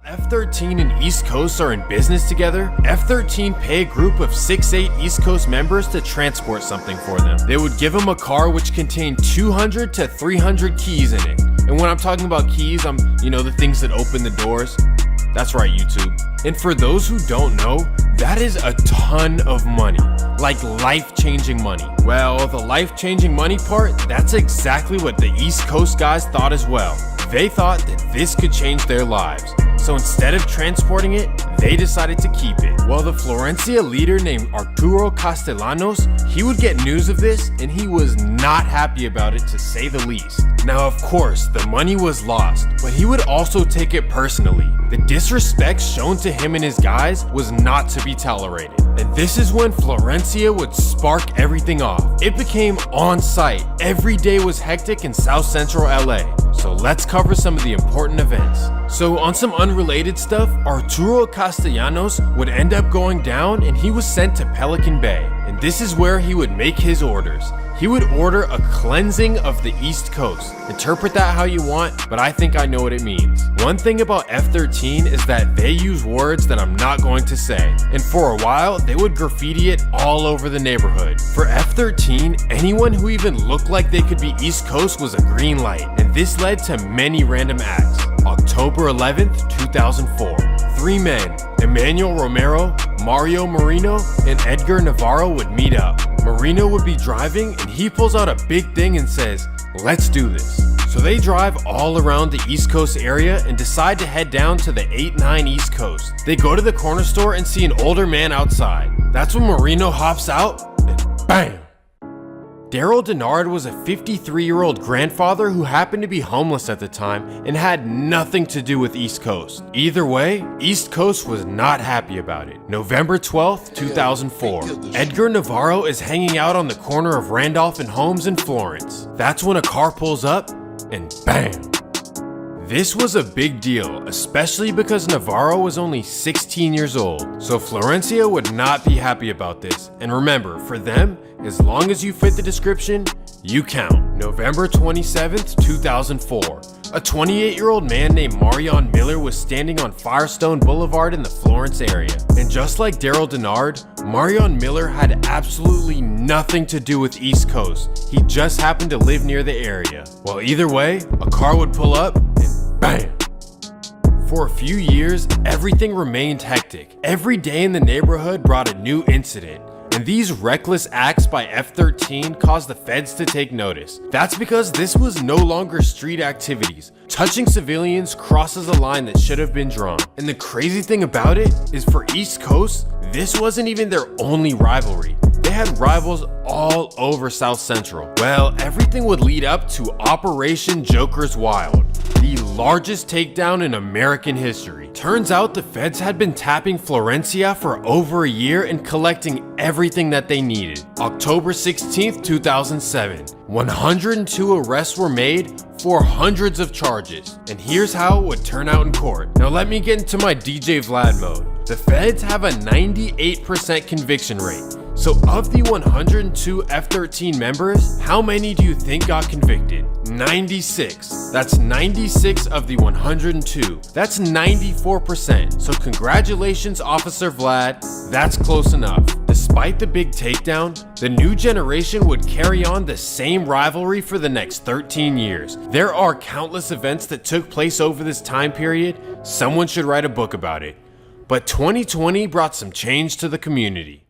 F13 and East Coast are in business together, F13 pay a group of 6'8 East Coast members to transport something for them. They would give them a car which contained 200 to 300 keys in it. And when I'm talking about keys, the things that open the doors. That's right, YouTube. And for those who don't know, that is a ton of money. Like life-changing money. Well, the life-changing money part, that's exactly what the East Coast guys thought as well. They thought that this could change their lives. So instead of transporting it, they decided to keep it. Well, the Florencia leader named Arturo Castellanos, he would get news of this and he was not happy about it, to say the least. Now, of course, the money was lost, but he would also take it personally. The disrespect shown to him and his guys was not to be tolerated. And this is when Florencia would spark everything off. It became on site. Every day was hectic in South Central LA. So let's cover some of the important events. So on some unrelated stuff, Arturo Castellanos would end up going down and he was sent to Pelican Bay. And this is where he would make his orders. He would order a cleansing of the East Coast. Interpret that how you want, but I think I know what it means. One thing about F13 is that they use words that I'm not going to say. And for a while, they would graffiti it all over the neighborhood. For F13, anyone who even looked like they could be East Coast was a green light. And this led to many random acts. October 11th, 2004. 3 men, Emmanuel Romero, Mario Marino, and Edgar Navarro would meet up. Marino would be driving and he pulls out a big thing and says, "Let's do this." So they drive all around the East Coast area and decide to head down to the 8-9 East Coast. They go to the corner store and see an older man outside. That's when Marino hops out and bam! Daryl Denard was a 53-year-old grandfather who happened to be homeless at the time and had nothing to do with East Coast. Either way, East Coast was not happy about it. November 12th, 2004. Edgar Navarro is hanging out on the corner of Randolph and Holmes in Florence. That's when a car pulls up and bam! This was a big deal, especially because Navarro was only 16 years old. So Florencia would not be happy about this. And remember, for them, as long as you fit the description, you count. November 27th, 2004. A 28-year-old man named Marion Miller was standing on Firestone Boulevard in the Florence area. And just like Daryl Denard, Marion Miller had absolutely nothing to do with East Coast. He just happened to live near the area. Well, either way, a car would pull up and bam! For a few years, everything remained hectic. Every day in the neighborhood brought a new incident. And these reckless acts by F13 caused the feds to take notice. That's because this was no longer street activities. Touching civilians crosses a line that should have been drawn. And the crazy thing about it is, for East Coast, this wasn't even their only rivalry. They had rivals all over South Central. Well, everything would lead up to Operation Joker's Wild, the largest takedown in American history. Turns out the feds had been tapping Florencia for over a year and collecting everything that they needed. October 16th, 2007. 102 arrests were made for hundreds of charges. And here's how it would turn out in court. Now let me get into my DJ Vlad mode. The feds have a 98% conviction rate. So of the 102 F13 members, how many do you think got convicted? 96. That's 96 of the 102. That's 94%. So congratulations, Officer Vlad. That's close enough. Despite the big takedown, the new generation would carry on the same rivalry for the next 13 years. There are countless events that took place over this time period. Someone should write a book about it. But 2020 brought some change to the community.